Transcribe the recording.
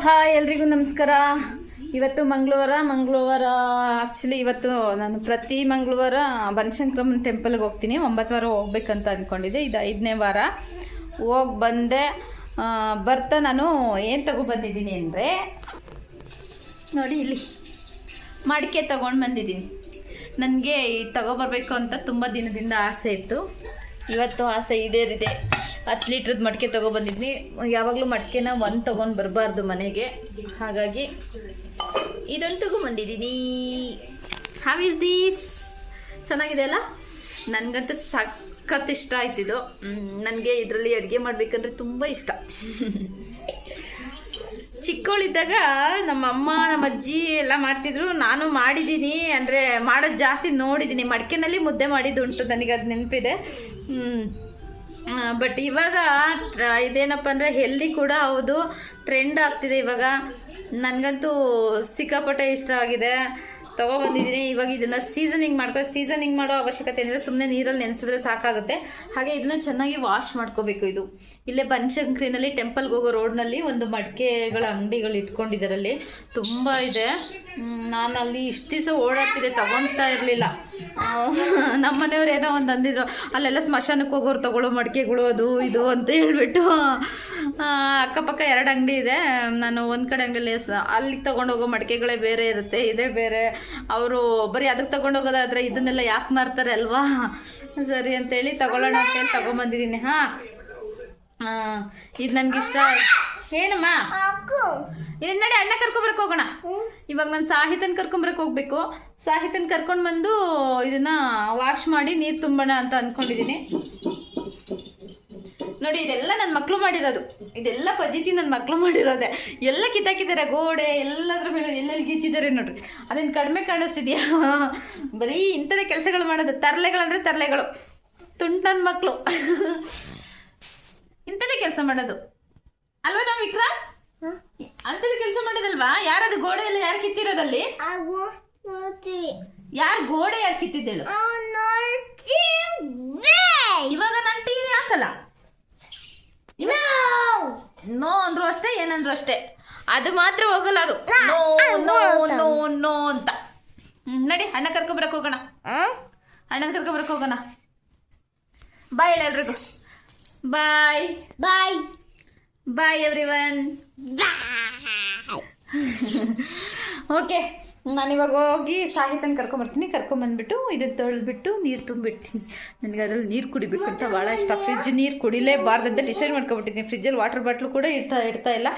Hi ಎಲ್ರಿಗೂ ನಮಸ್ಕಾರ. ಇವತ್ತು ಮಂಗಳವಾರ ಆ್ಯಕ್ಚುಲಿ ಇವತ್ತು ನಾನು ಪ್ರತಿ ಮಂಗಳವಾರ ಬನಶಂಕರಮ್ಮನ ಟೆಂಪಲ್ಗೆ ಹೋಗ್ತೀನಿ. 9 ವಾರ ಹೋಗ್ಬೇಕಂತ ಅಂದ್ಕೊಂಡಿದ್ದೆ. ಇದು 5ನೇ ವಾರ ಹೋಗಿ ಬಂದೆ. ಬರ್ತಾ ನಾನು ಏನು ತಗೊಬಂದಿದ್ದೀನಿ ಅಂದರೆ ನೋಡಿ, ಇಲ್ಲಿ ಮಡಿಕೆ ತೊಗೊಂಡು ಬಂದಿದ್ದೀನಿ. ನನಗೆ ಈ ತಗೊಬರ್ಬೇಕು ಅಂತ ತುಂಬ ದಿನದಿಂದ ಆಸೆ ಇತ್ತು. ಇವತ್ತು ಆಸೆ ಈಡೇರಿದೆ. 10 ಲೀಟ್ರದ್ದು ಮಡಿಕೆ ತೊಗೊಬಂದಿದ್ದೀನಿ. ಯಾವಾಗಲೂ ಮಡಿಕೆನ ಒಂದು ತೊಗೊಂಡು ಬರಬಾರ್ದು ಮನೆಗೆ, ಹಾಗಾಗಿ ಇದನ್ನು ತೊಗೊಂಬಂದಿದ್ದೀನಿ. How is these? ಚೆನ್ನಾಗಿದೆ ಅಲ್ಲ? ನನಗಂತೂ ಸಖತ್ ಇಷ್ಟ ಆಯ್ತಿದ್ದು. ನನಗೆ ಇದರಲ್ಲಿ ಅಡುಗೆ ಮಾಡಬೇಕಂದ್ರೆ ತುಂಬ ಇಷ್ಟ. ಚಿಕ್ಕವಳಿದ್ದಾಗ ನಮ್ಮ ಅಮ್ಮ ನಮ್ಮ ಅಜ್ಜಿ ಎಲ್ಲ ಮಾಡ್ತಿದ್ರು, ನಾನು ಮಾಡಿದ್ದೀನಿ. ಅಂದರೆ ಮಾಡೋದು ಜಾಸ್ತಿ ನೋಡಿದ್ದೀನಿ. ಮಡಿಕೆನಲ್ಲಿ ಮುದ್ದೆ ಮಾಡಿದ್ದುಂಟು, ನನಗೆ ಅದು ನೆನಪಿದೆ. ಬಟ್ ಇವಾಗ ಇದೇನಪ್ಪ ಅಂದರೆ ಹೆಲ್ದಿ ಕೂಡ ಹೌದು, ಟ್ರೆಂಡ್ ಆಗ್ತಿದೆ ಇವಾಗ. ನನಗಂತೂ ಸಿಕ್ಕಾಪಟ್ಟೆ ಇಷ್ಟ ಆಗಿದೆ, ತೊಗೊಬಂದಿದ್ದೀನಿ. ಇವಾಗ ಇದನ್ನು ಸೀಸನಿಂಗ್ ಮಾಡೋ ಅವಶ್ಯಕತೆ ಏನಿಲ್ಲ, ಸುಮ್ಮನೆ ನೀರಲ್ಲಿ ನೆನೆಸಿದ್ರೆ ಸಾಕಾಗುತ್ತೆ. ಹಾಗೆ ಇದನ್ನು ಚೆನ್ನಾಗಿ ವಾಶ್ ಮಾಡ್ಕೋಬೇಕು. ಇದು ಇಲ್ಲೇ ಬನಶಂಕರಿನಲ್ಲಿ ಟೆಂಪಲ್ಗೆ ಹೋಗೋ ರೋಡ್ನಲ್ಲಿ ಒಂದು ಮಡಿಕೆಗಳ ಅಂಗಡಿಗಳು ಇಟ್ಕೊಂಡಿದ್ದಾರಲ್ಲಿ ತುಂಬ ಇದೆ. ನಾನು ಅಲ್ಲಿ ಇಷ್ಟು ದಿವಸ ಓಡಾಡ್ತಿದ್ದೆ, ತೊಗೊಳ್ತಾ ಇರಲಿಲ್ಲ. ನಮ್ಮ ಮನೆಯವ್ರು ಏನೋ ಒಂದು ಅಂದಿದ್ರು, ಅಲ್ಲೆಲ್ಲ ಸ್ಮಶಾನಕ್ಕೆ ಹೋಗೋರು ತೊಗೊಳ್ಳೋ ಮಡಿಕೆಗಳು ಅದು ಇದು ಅಂತ ಹೇಳ್ಬಿಟ್ಟು. ಅಕ್ಕಪಕ್ಕ 2 ಅಂಗಡಿ ಇದೆ. ನಾನು ಒಂದು ಕಡೆ ಅಂಗಡಿಯಲ್ಲಿ ಅಲ್ಲಿಗೆ ತೊಗೊಂಡೋಗೋ ಮಡಿಕೆಗಳೇ ಬೇರೆ ಇರುತ್ತೆ, ಇದೇ ಬೇರೆ. ಅವರು ಬರೀ ಅದಕ್ಕೆ ತೊಗೊಂಡೋಗೋದಾದರೆ ಇದನ್ನೆಲ್ಲ ಯಾಕೆ ಮಾರ್ತಾರೆ ಅಲ್ವಾ, ಸರಿ ಅಂತೇಳಿ ತೊಗೊಳ್ಳೋಣ ಅಂತೇಳಿ ತೊಗೊಂಬಂದಿದ್ದೀನಿ. ಇದು ನನಗಿಷ್ಟ. ಏನಮ್ಮ ಏನು ನಡಿ, ಅಣ್ಣ ಕರ್ಕೊಂಬರಕ್ಕೆ ಹೋಗೋಣ. ಇವಾಗ ನಾನು ಸಾಹಿತನ ಕರ್ಕೊಂಬರಕ್ಕೆ ಹೋಗ್ಬೇಕು. ಸಾಹಿತನ ಕರ್ಕೊಂಡು ಬಂದು ಇದನ್ನು ವಾಶ್ ಮಾಡಿ ನೀರು ತುಂಬೋಣ ಅಂತ ಅಂದ್ಕೊಂಡಿದ್ದೀನಿ. ನೋಡಿ, ಇದೆಲ್ಲ ನನ್ನ ಮಕ್ಕಳು ಮಾಡಿರೋದು. ಇದೆಲ್ಲ ಪಜಿತಿ ನನ್ನ ಮಕ್ಕಳು ಮಾಡಿರೋದೆ. ಎಲ್ಲ ಕಿತ್ತಾಕಿದ್ದಾರೆ, ಗೋಡೆ ಎಲ್ಲದ್ರ ಮೇಲೆ ಎಲ್ಲೆಲ್ಲಿ ಗೀಚಿದ್ದಾರೆ ನೋಡ್ರಿ. ಅದೇನು ಕಡಿಮೆ ಕಾಣಿಸ್ತಿದ್ಯಾ? ಬರೀ ಇಂಥದೇ ಕೆಲಸಗಳು ಮಾಡೋದು. ತರಲೆಗಳಂದ್ರೆ ತರಲೆಗಳು, ತುಂಟು ನನ್ನ ಮಕ್ಕಳು. ಇಂಥದೇ ಕೆಲಸ ಮಾಡೋದು ಅಲ್ವಾ ನಾವು ವಿಕ್ರಮ್? ಅಂಥದ್ದು ಕೆಲಸ ಮಾಡೋದಲ್ವಾ? ಯಾರದು ಗೋಡೆ ಎಲ್ಲ ಯಾರು ಕಿತ್ತಿರೋದಲ್ಲಿ? ಯಾರು ಗೋಡೆ ಯಾರು ಕಿತ್ತಿದ್ದೇಳು? ಇವಾಗ ನಾನು ಟಿವಿ ಹಾಕಲ್ಲ. ನೋ ಅಂದ್ರು ಅಷ್ಟೇ, ಏನಂದ್ರು ಅಷ್ಟೇ, ಅದು ಮಾತ್ರ ಹೋಗಲ್ಲ. ಅದು ನೋ ನೋ ನೋ ನೋ ಅಂತ. ನಡಿ, ಅಣ್ಣ ಕರ್ಕೊಬರಕ್ಕೆ ಹೋಗೋಣ. ಅಣ್ಣನ ಕರ್ಕೊಬರಕ್ಕೆ ಹೋಗೋಣ. ಬಾಯ್ ಹೇಳಿ ಎಲ್ರಿಗೂ. ಬಾಯ್ ಬಾಯ್ ಬಾಯ್ ಎವ್ರಿವನ್. ಓಕೆ, ನಾನಿವಾಗ ಹೋಗಿ ಸಾಹಿತನ ಕರ್ಕೊಂಬರ್ತೀನಿ. ಕರ್ಕೊಂಬಂದ್ಬಿಟ್ಟು ಇದನ್ನು ತೊಳೆದ್ಬಿಟ್ಟು ನೀರು ತುಂಬಿಡ್ತೀನಿ. ನನಗೆ ಅದ್ರಲ್ಲಿ ನೀರು ಕುಡಿಬೇಕು ಅಂತ ಭಾಳ ಇಷ್ಟ. ಫ್ರಿಜ್ ನೀರು ಕುಡಿಲೇಬಾರ್ದಂತ ಡಿಸೈಡ್ ಮಾಡ್ಕೊಬಿಟ್ಟಿದ್ದೀನಿ. ಫ್ರಿಜ್ಜಲ್ಲಿ ವಾಟರ್ ಬಾಟ್ಲು ಕೂಡ ಇಡ್ತಾ ಇಲ್ಲ.